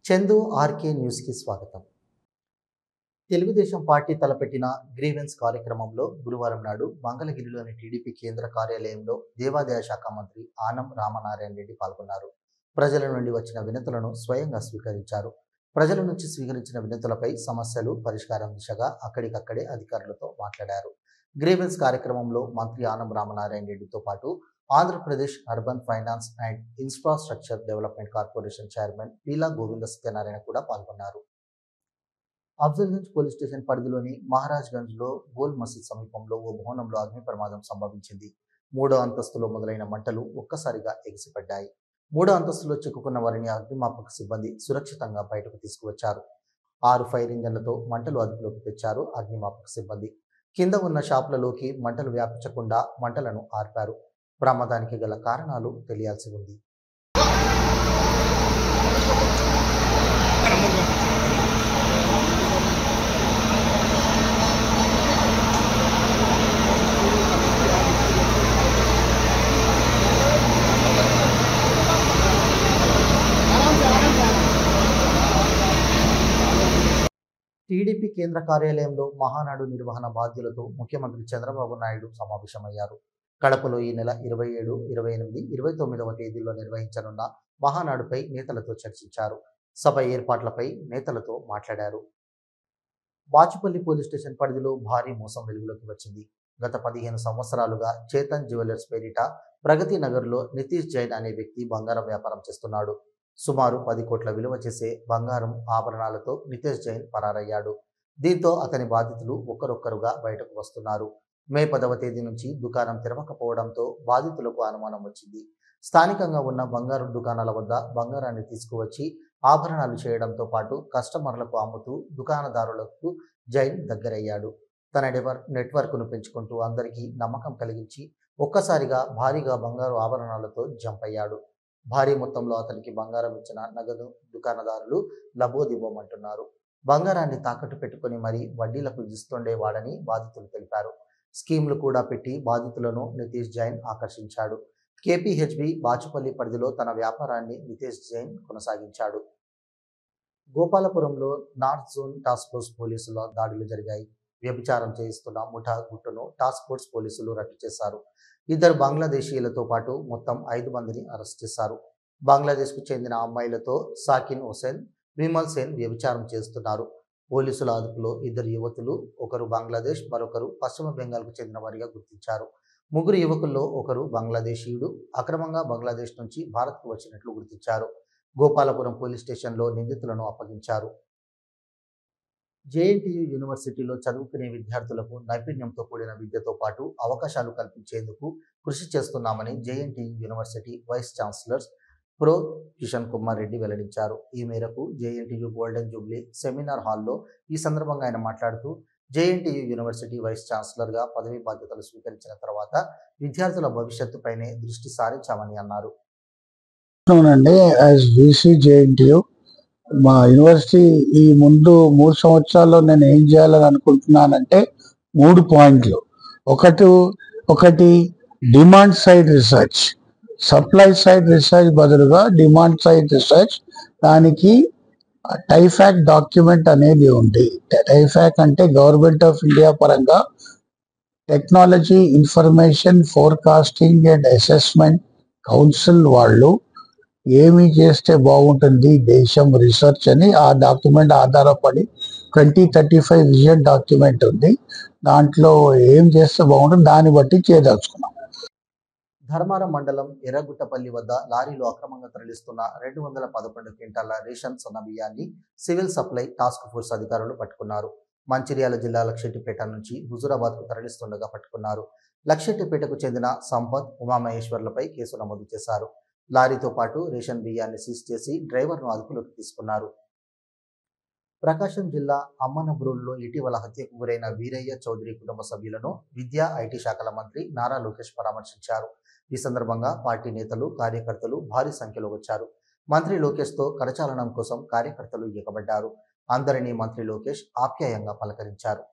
Chandu RK న్యూస్కి స్వాగతం. Telugu Desam party తలపెట్టిన గ్రీవెన్స్ కార్యక్రమంలో గురువారం నాడు మంగళగిరిలోని టీడీపీ కేంద్ర కార్యాలయంలో దేవాదాయ శాఖ మంత్రి ఆనం రామనారాయణ రెడ్డి పాల్గొన్నారు. ప్రజల నుండి వచ్చిన వినతులను స్వయంగా స్వీకరించారు. ప్రజల నుంచి స్వీకరించిన వినతులపై సమస్యలు పరిష్కారం దిశగా అక్కడికక్కడే అధికారులతో మాట్లాడారు. గ్రీవెన్స్ కార్యక్రమంలో మంత్రి ఆనం రామనారాయణ రెడ్డితో పాటు Andhra Pradesh urban finance and infrastructure development corporation chairman Peela Govinda Satyanarayana కూడా పాల్గొన్నారు. అఫ్జల్గంజ్ పోలీస్ స్టేషన్ పరిధిలోని మహారాజ్గంజ్లో గోల్ మసీద్ సమీపంలో ఓ భవనంలో అగ్ని ప్రమాదం సంభవించింది. 3వ అంతస్తులో మొదలైన మంటలు ఒక్కసారిగా ఎగిసిపడ్డాయి. 3వ అంతస్తులో చిక్కుకున్న వారిని అగ్నిమాపక సిబ్బంది సురక్షితంగా బయటకు తీసుకువచ్చారు. 6 ఫైర్ ఇంజన్లతో మంటలు అదుపులోకి తెచ్చారు అగ్నిమాపక సిబ్బంది. కింద ఉన్న షాపులలోకి మంటలు వ్యాపించకుండా మంటలను ఆర్పారు. ప్రమాదానికి గల కారణాలు తెలియాల్సి ఉంది. టీడీపీ కేంద్ర కార్యాలయంలో మహానాడు నిర్వహణ బాధ్యులతో ముఖ్యమంత్రి చంద్రబాబు నాయుడు సమావేశమయ్యారు. కడపలో ఈ నెల 27, 28, 29వ తేదీల్లో నిర్వహించనున్న మహానాడుపై నేతలతో చర్చించారు. సభ ఏర్పాట్లపై నేతలతో మాట్లాడారు. బాచుపల్లి పోలీస్ స్టేషన్ పరిధిలో భారీ మోసం వెలుగులోకి వచ్చింది. గత 15 సంవత్సరాలుగా చేతన్ జ్యువెలర్స్ పేరిట ప్రగతి నగర్లో నితీష్ జైన్ అనే వ్యక్తి బంగారం వ్యాపారం చేస్తున్నాడు. సుమారు 10 కోట్ల విలువ చేసే బంగారం ఆభరణాలతో నితీష్ జైన్ పరారయ్యాడు. దీంతో అతని బాధితులు ఒక్కరొక్కరుగా బయటకు వస్తున్నారు. మే 10వ తేదీ నుంచి దుకాణం తెరవకపోవడంతో బాధితులకు అనుమానం వచ్చింది. స్థానికంగా ఉన్న బంగారు దుకాణాల వద్ద బంగారాన్ని తీసుకువచ్చి ఆభరణాలు చేయడంతో పాటు కస్టమర్లకు అమ్ముతూ దుకాణదారులకు జైన్ దగ్గరయ్యాడు. తన నెట్వర్క్ను పెంచుకుంటూ అందరికీ నమ్మకం కలిగించి ఒక్కసారిగా భారీగా బంగారు ఆభరణాలతో జంప్ అయ్యాడు. భారీ మొత్తంలో అతనికి బంగారం ఇచ్చిన నగదు దుకాణదారులు లబోదిబోమంటున్నారు. బంగారాన్ని తాకట్టు పెట్టుకుని మరీ వడ్డీలకు ఇస్తుండేవాడని బాధితులు తెలిపారు. స్కీమ్లు కూడా పెట్టి బాధితులను నితీష్ జైన్ ఆకర్షించాడు. కేపీహెచ్బి బాచుపల్లి పరిధిలో తన వ్యాపారాన్ని నితీష్ జైన్ కొనసాగించాడు. గోపాలపురంలో నార్త్ జోన్ టాస్క్ ఫోర్స్ పోలీసుల దాడులు జరిగాయి. వ్యభిచారం చేయిస్తున్న ముఠా గుట్టును టాస్క్ ఫోర్స్ పోలీసులు రట్టు చేశారు. 2 బంగ్లాదేశీయులతో పాటు మొత్తం 5 మందిని అరెస్ట్ చేశారు. బంగ్లాదేశ్కు చెందిన అమ్మాయిలతో సాకిన్ హుసేన్, విమల్ సేన్ వ్యభిచారం చేస్తున్నారు. పోలీసుల అదుపులో 2 యువతులు, ఒకరు బంగ్లాదేశ్, మరొకరు పశ్చిమ బెంగాల్కు చెందిన వారిగా గుర్తించారు. 3 యువకుల్లో ఒకరు బంగ్లాదేశీయుడు, అక్రమంగా బంగ్లాదేశ్ నుంచి భారత్కు వచ్చినట్లు గుర్తించారు. గోపాలపురం పోలీస్ స్టేషన్లో నిందితులను అప్పగించారు. జేఎన్టీయూ యూనివర్సిటీలో చదువుకునే విద్యార్థులకు నైపుణ్యంతో కూడిన విద్యతో పాటు అవకాశాలు కల్పించేందుకు కృషి చేస్తున్నామని JNTU university vice chancellor pro Kishan Kumar Reddy వెల్లడించారు. ఈ మేరకు జేఎన్టీయూ గోల్డెన్ జూబ్లీ సెమినార్ హాల్లో ఈ సందర్భంగా ఆయన మాట్లాడుతూ జేఎన్టీయూ యూనివర్సిటీ వైస్ ఛాన్సలర్గా పదవి బాధ్యతలు స్వీకరించిన తర్వాత విద్యార్థుల భవిష్యత్తుపైనే దృష్టి సారించామని అన్నారు. మా యూనివర్సిటీ ఈ ముందు 3 సంవత్సరాల్లో నేను ఏం చేయాలని అనుకుంటున్నానంటే 3 పాయింట్లు. ఒకటి demand side research, supply side research బదులుగా డిమాండ్ సైడ్ రీసెర్చ్. దానికి టైఫాక్ డాక్యుమెంట్ అనేది ఉంది. టైఫాక్ అంటే గవర్నమెంట్ ఆఫ్ ఇండియా పరంగా technology information forecasting and assessment council వాళ్ళు ఏమి చేస్తే బాగుంటుంది దేశం రీసెర్చ్ అని ఆ డాక్యుమెంట్ ఆధారపడి 2035 విజన్ డాక్యుమెంట్ ఉంది. దాంట్లో ఏం చేస్తే బాగుంటుంది దాన్ని బట్టి చేయదలుచుకున్నాం. ధర్మారం మండలం ఎర్రగుట్టపల్లి వద్ద లారీలో అక్రమంగా తరలిస్తున్న 211 క్వింటాల రేషన్ సన్న బియ్యాన్ని సివిల్ సప్లై టాస్క్ ఫోర్స్ అధికారులు పట్టుకున్నారు. మంచిర్యాల జిల్లా లక్షెట్టిపేట నుంచి హుజూరాబాద్కు తరలిస్తుండగా పట్టుకున్నారు. లక్షెట్టిపేటకు చెందిన సంపత్, ఉమామహేశ్వర్లపై కేసు నమోదు చేశారు. లారీతో పాటు రేషన్ బియ్యాన్ని సీజ్ చేసి డ్రైవర్ను అదుపులోకి తీసుకున్నారు. ప్రకాశం జిల్లా అమ్మనబ్రూల్లో ఇటీవల హత్యకు గురైన వీరయ్య చౌదరి కుటుంబ సభ్యులను విద్యా, ఐటీ శాఖల మంత్రి నారా లోకేష్ పరామర్శించారు. ఈ సందర్భంగా పార్టీ నేతలు, కార్యకర్తలు భారీ సంఖ్యలో వచ్చారు. మంత్రి లోకేష్తో కరచాలనం కోసం కార్యకర్తలు ఎగబడ్డారు. అందరినీ మంత్రి లోకేష్ ఆప్యాయంగా పలకరించారు.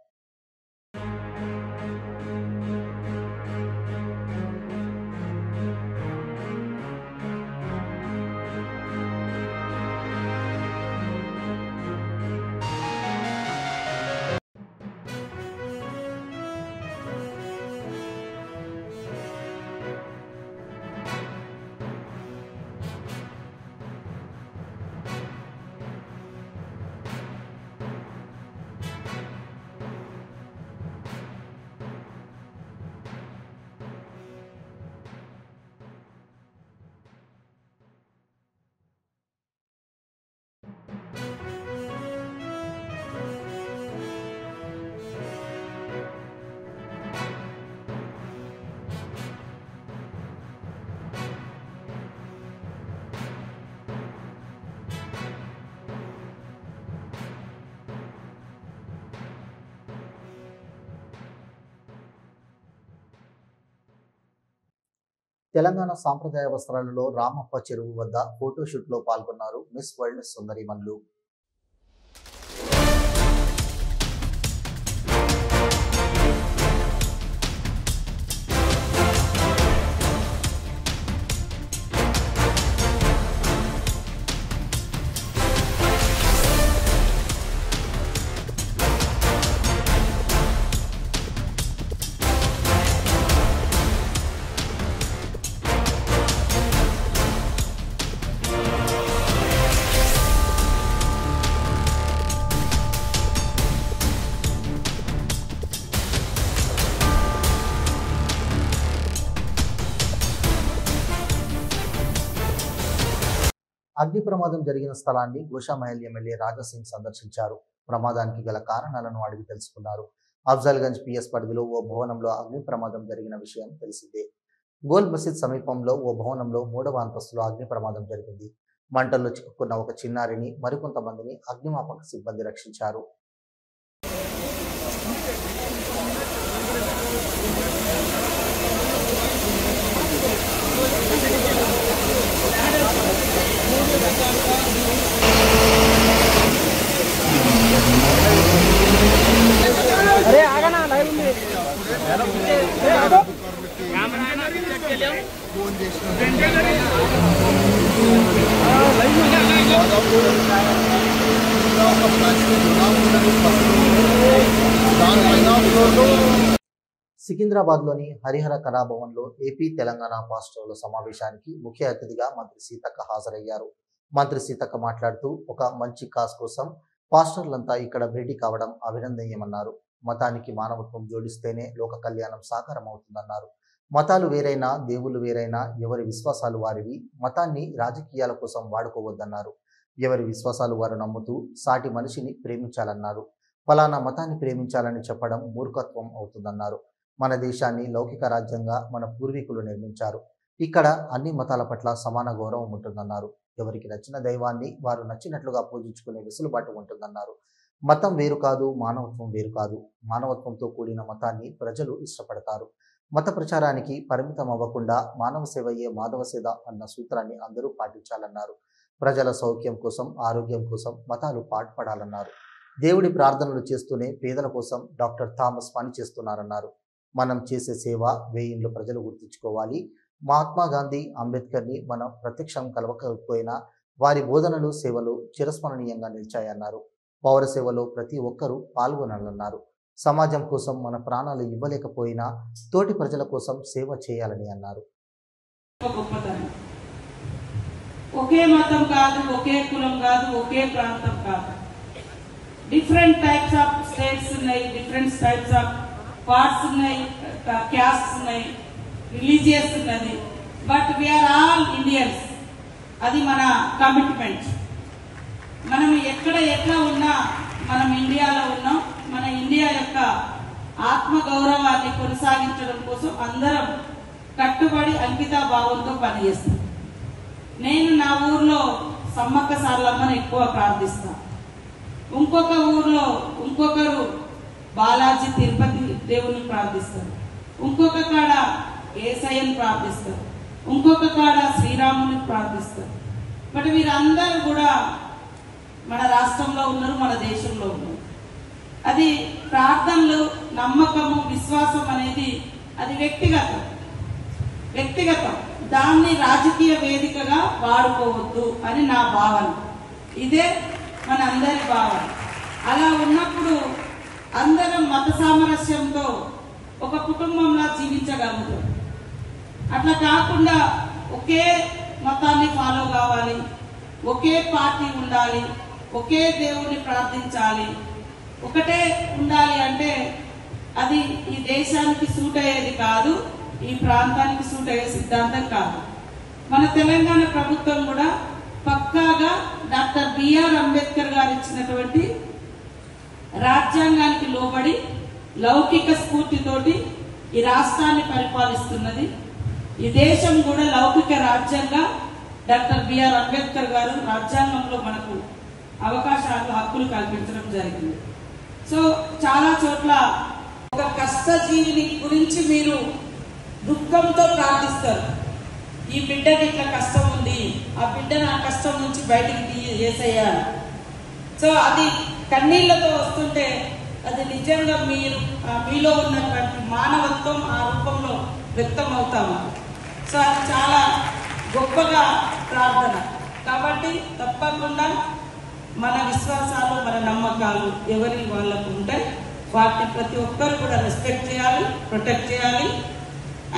తెలంగాణ సాంప్రదాయ వస్త్రాలలో రామప్ప చెరువు వద్ద ఫోటోషూట్లో పాల్గొన్నారు మిస్ వరల్డ్ సుందరిమణులు. అగ్ని ప్రమాదం జరిగిన స్థలాన్ని గోషామహల్ ఎమ్మెల్యే రాజాసింగ్ సందర్శించారు. ప్రమాదానికి గల కారణాలను అడిగి తెలుసుకున్నారు. అఫ్జల్గంజ్ పిఎస్ పరిధిలో ఓ భవనంలో అగ్ని ప్రమాదం జరిగిన విషయం తెలిసిందే. గోల్ మసీద్ సమీపంలో ఓ భవనంలో 3వ అంతస్తులో అగ్ని ప్రమాదం జరిగింది. మంటల్లో చిక్కుకున్న ఒక చిన్నారిని మరికొంతమందిని అగ్నిమాపక సిబ్బంది రక్షించారు. సికింద్రాబాద్లోని హరిహర కళాభవన్లో ఏపీ తెలంగాణ పాస్టర్ల సమావేశానికి ముఖ్య అతిథిగా మంత్రి సీతక్క హాజరయ్యారు. మంత్రి సీతక్క మాట్లాడుతూ ఒక మంచి కాజ్ కోసం పాస్టర్లంతా ఇక్కడ భేటీ కావడం అభినందనీయమన్నారు. మతానికి మానవత్వం జోడిస్తేనే లోక కళ్యాణం సాకారం అవుతుందన్నారు. మతాలు వేరైనా దేవుళ్ళు వేరైనా ఎవరి విశ్వాసాలు వారివి. మతాన్ని రాజకీయాల కోసం వాడుకోవద్దన్నారు. ఎవరి విశ్వాసాలు వారు నమ్ముతూ సాటి మనిషిని ప్రేమించాలన్నారు. ఫలానా మతాన్ని ప్రేమించాలని చెప్పడం మూర్ఖత్వం అవుతుందన్నారు. మన దేశాన్ని లౌకిక రాజ్యంగా మన పూర్వీకులు నిర్మించారు. ఇక్కడ అన్ని మతాల పట్ల సమాన గౌరవం ఉంటుందన్నారు. ఎవరికి నచ్చిన దైవాన్ని వారు నచ్చినట్లుగా పూజించుకునే వెసులుబాటు ఉంటుందన్నారు. మతం వేరు కాదు, మానవత్వం వేరు కాదు. మానవత్వంతో కూడిన మతాన్ని ప్రజలు ఇష్టపడతారు. మత ప్రచారానికి పరిమితం అవ్వకుండా మానవ సేవయే మాధవ సేవ అన్న సూత్రాన్ని అందరూ పాటించాలన్నారు. ప్రజల సౌఖ్యం కోసం, ఆరోగ్యం కోసం మతాలు పాటుపడాలన్నారు. దేవుడి ప్రార్థనలు చేస్తూనే పేదల కోసం డాక్టర్ థామస్ పనిచేస్తున్నారన్నారు. మనం చేసే సేవ వేయిండ్లు ప్రజలు గుర్తించుకోవాలి. మహాత్మా గాంధీ, అంబేద్కర్ని మనం ప్రత్యక్షం కలవకపోయినా వారి బోధనలు, సేవలు చిరస్మరణీయంగా నిలిచాయన్నారు. పౌర సేవలో ప్రతి ఒక్కరూ పాల్గొనాలన్నారు. సమాజం కోసం మన ప్రాణాలు ఇవ్వలేకపోయినా తోటి ప్రజల కోసం సేవ చేయాలని అన్నారు. ఒకే మతం కాదు, ఒకే కులం కాదు, ఒకే ప్రాంతం కాదు. డిఫరెంట్ టైప్స్ ఆఫ్ స్టేట్స్ ఉన్నాయి, డిఫరెంట్ టైప్స్ ఆఫ్ పార్ట్స్ ఉన్నాయి, క్యాస్ట్స్ ఉన్నాయి, రిలీజియస్ ఉన్నది. But we are all Indians. అది మన కమిట్మెంట్. మనం ఎట్లా ఉన్నా మనం ఇండియాలో ఉన్నాం. మన ఇండియా యొక్క ఆత్మ గౌరవాన్ని కొనసాగించడం కోసం అందరం కట్టుబడి అంకిత భావంతో పనిచేస్తాం. నేను నా ఊర్లో సమ్మక్క సారలమ్మని ఎక్కువ ప్రార్థిస్తాను. ఇంకొక ఊర్లో ఇంకొకరు బాలాజీ తిరుపతి దేవుని ప్రార్థిస్తారు. ఇంకొక కాడ ఏసయ్యని ప్రార్థిస్తారు. ఇంకొక కాడ శ్రీరాముని ప్రార్థిస్తారు. బట్ వీరందరూ కూడా మన రాష్ట్రంలో ఉన్నారు, మన దేశంలో ఉన్నారు. అది ప్రార్థనలు, నమ్మకము, విశ్వాసం అనేది అది వ్యక్తిగతం. దాన్ని రాజకీయ వేదికగా వాడుకోవద్దు అని నా భావన. ఇదే మన అందరి భావన. అలా ఉన్నప్పుడు అందరం మత సామరస్యంతో ఒక కుటుంబంలా జీవించగలుగుతాం. అట్లా కాకుండా ఒకే మతాన్ని ఫాలో కావాలి, ఒకే పార్టీ ఉండాలి, ఒకే దేవుణ్ణి ప్రార్థించాలి, ఒకటే ఉండాలి అంటే అది ఈ దేశానికి సూట్ అయ్యేది కాదు, ఈ ప్రాంతానికి సూట్ అయ్యే సిద్ధాంతం కాదు. మన తెలంగాణ ప్రభుత్వం కూడా పక్కాగా డాక్టర్ బిఆర్ అంబేద్కర్ గారు ఇచ్చినటువంటి రాజ్యాంగానికి లోబడి లౌకిక స్ఫూర్తితోటి ఈ రాష్ట్రాన్ని పరిపాలిస్తున్నది. ఈ దేశం కూడా లౌకిక రాజ్యంగా డాక్టర్ బిఆర్ అంబేద్కర్ గారు రాజ్యాంగంలో మనకు అవకాశాలు, హక్కులు కల్పించడం జరిగింది. సో చాలా చోట్ల ఒక కష్టజీవిని గురించి మీరు దుఃఖంతో ప్రార్థిస్తారు, ఈ బిడ్డకి ఇట్లా కష్టం ఉంది, ఆ బిడ్డను ఆ కష్టం నుంచి బయటికి చేసేయాలి. సో అది కన్నీళ్లతో వస్తుంటే అది నిజంగా మీలో ఉన్నటువంటి మానవత్వం ఆ రూపంలో వ్యక్తం అవుతాము. సో అది చాలా గొప్పగా ప్రార్థన. కాబట్టి తప్పకుండా మన విశ్వాసాలు, మన నమ్మకాలు ఎవరి వాళ్ళకు ఉంటాయి, వాటిని ప్రతి ఒక్కరు కూడా రెస్పెక్ట్ చేయాలి, ప్రొటెక్ట్ చేయాలి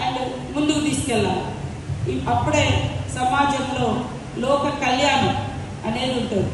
అండ్ ముందుకు తీసుకెళ్ళాలి. అప్పుడే సమాజంలో లోక కళ్యాణం అనేది ఉంటుంది.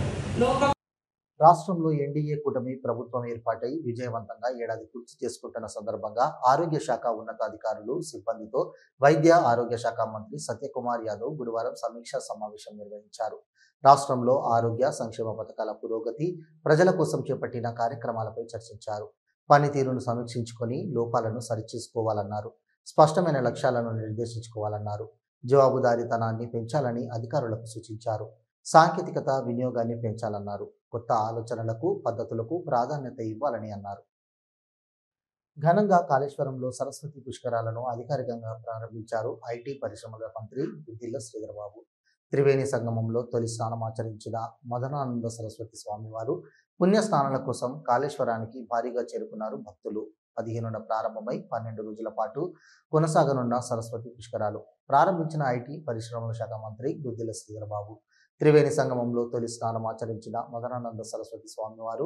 రాష్ట్రంలో ఎన్డీఏ కూటమి ప్రభుత్వం ఏర్పాటై విజయవంతంగా ఏడాది పూర్తి చేసుకుంటున్న సందర్భంగా ఆరోగ్య శాఖ ఉన్నతాధికారులు, సిబ్బందితో వైద్య ఆరోగ్య శాఖ మంత్రి సత్యకుమార్ యాదవ్ గురువారం సమీక్షా సమావేశం నిర్వహించారు. రాష్ట్రంలో ఆరోగ్య సంక్షేమ పథకాల పురోగతి, ప్రజల కోసం చేపట్టిన కార్యక్రమాలపై చర్చించారు. పనితీరును సమీక్షించుకొని లోపాలను సరిచేసుకోవాలన్నారు. స్పష్టమైన లక్ష్యాలను నిర్దేశించుకోవాలన్నారు. జవాబుదారీతనాన్ని పెంచాలని అధికారులకు సూచించారు. సాంకేతికత వినియోగాన్ని పెంచాలన్నారు. కొత్త ఆలోచనలకు, పద్ధతులకు ప్రాధాన్యత ఇవ్వాలని అన్నారు. ఘనంగా కాళేశ్వరంలో సరస్వతి పుష్కరాలను అధికారికంగా ప్రారంభించారు ఐటీ పరిశ్రమల మంత్రి గుద్దిల్ల శ్రీధరబాబు. త్రివేణి సంగమంలో తొలి స్నానం ఆచరించిన మదనానంద సరస్వతి స్వామివారు పుణ్యస్నానాల కోసం కాళేశ్వరానికి భారీగా చేరుకున్నారు భక్తులు. 15న ప్రారంభమై 12 రోజుల పాటు కొనసాగనున్న సరస్వతి పుష్కరాలు ప్రారంభించిన ఐటీ పరిశ్రమల శాఖ మంత్రి గుద్దిల్ల శ్రీధరబాబు త్రివేణి సంగమంలో తొలి స్నానం ఆచరించిన మదనానంద సరస్వతి స్వామివారు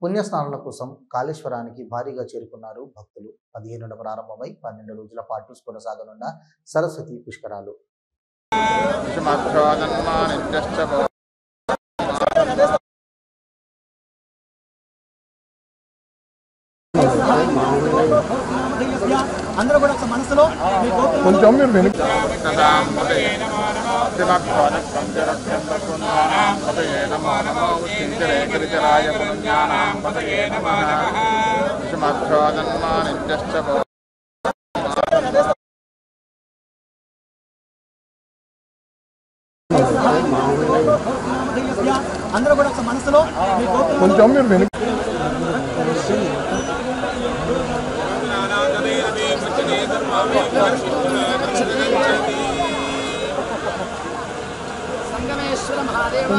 పుణ్యస్నానాల కోసం కాళేశ్వరానికి భారీగా చేరుకున్నారు భక్తులు. 15న ప్రారంభమై 12 రోజుల పాటు కొనసాగనున్న సరస్వతి పుష్కరాలు అందరూ కూడా మనసులో కొంచెం మీరు అందరూ కూడా మనసులో కొంచెం మీరు సంగమేశ్వర మహాదేవ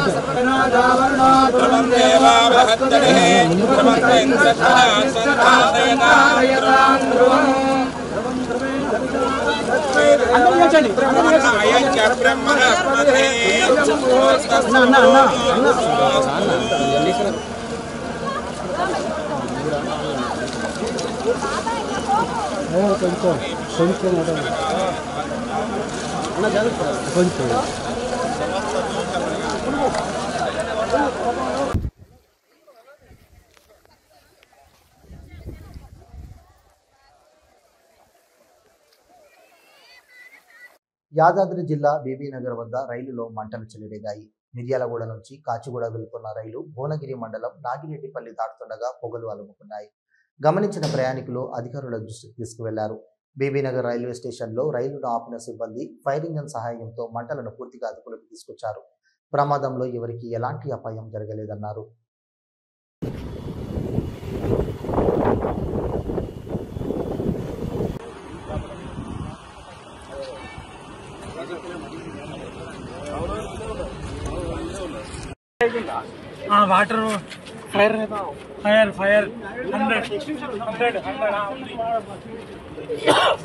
యాదాద్రి జిల్లా బీబీనగర్ వద్ద రైలులో మంటలు చెలరేగాయి. మిర్యాలగూడ నుంచి కాచిగూడ వెళుతున్న రైలు భువనగిరి మండలం నాగిరెడ్డిపల్లి దాటుతుండగా పొగలు అలుముకున్నాయి. గమనించిన ప్రయాణికులు అధికారుల దృష్టికి తీసుకువెళ్లారు. బీబీనగర్ రైల్వే స్టేషన్లో రైలును ఆపిన సిబ్బంది ఫైర్ ఇంజన్ సహాయంతో మంటలను పూర్తిగా అదుపులోకి తీసుకొచ్చారు. ప్రమాదంలో ఎవరికీ ఎలాంటి అపాయం జరగలేదన్నారు. Water fire fire fire 100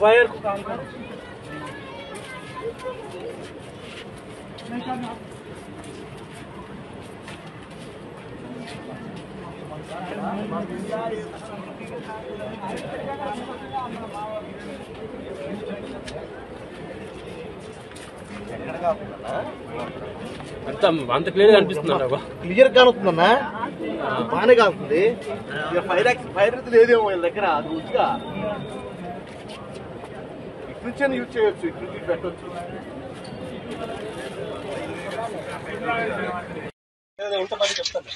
fire అంత క్లియర్ అనిపిస్తుంది. క్లియర్ కానుతుందన్నా, బాగానే కానుతుంది. ఫైర్ లేదేమో వీళ్ళ దగ్గర, అది ఉచిగా ఇట్నుంచి యూజ్ చేయొచ్చు, ఇట్నుంచి పెట్టవచ్చు. చెప్తాను.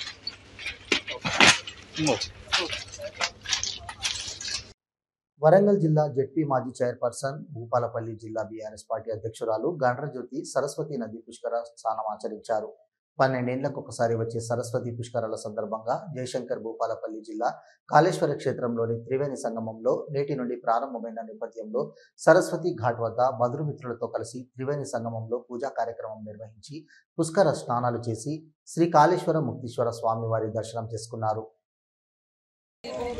వరంగల్ జిల్లా జెడ్పీ మాజీ చైర్పర్సన్, భూపాలపల్లి జిల్లా బీఆర్ఎస్ పార్టీ అధ్యక్షురాలు గండ్రజ్యోతి సరస్వతి నది పుష్కర స్నానం ఆచరించారు. 12 ఏళ్లకు ఒకసారి వచ్చే సరస్వతి పుష్కరాల సందర్భంగా జయశంకర్ భూపాలపల్లి జిల్లా కాళేశ్వర క్షేత్రంలోని త్రివేణి సంగమంలో నేటి నుండి ప్రారంభమైన నేపథ్యంలో సరస్వతి ఘాట్ వద్ద బంధుమిత్రులతో కలిసి త్రివేణి సంగమంలో పూజా కార్యక్రమం నిర్వహించి పుష్కర స్నానాలు చేసి శ్రీ కాళేశ్వర ముక్తీశ్వర స్వామివారి దర్శనం చేసుకున్నారు.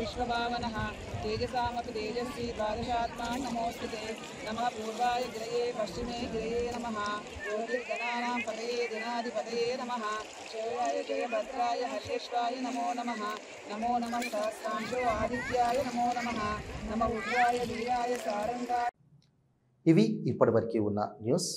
विश्वभावनः तेजसामपि तेजस्वी द्वादशात्मा नमोऽस्तुते नमः पूर्वाय गिरये पश्चिमे गिरये नमः योगिर्गणानां पतये दिनाधिपतये नमः जयाय जयभद्राय हर्षेश्वाय नमो नमः सहस्रांशो आदित्याय नमो नमः नमः उग्राय वीराय सारंगाय. ఇవి ఇప్పటివరకు ఉన్న న్యూస్.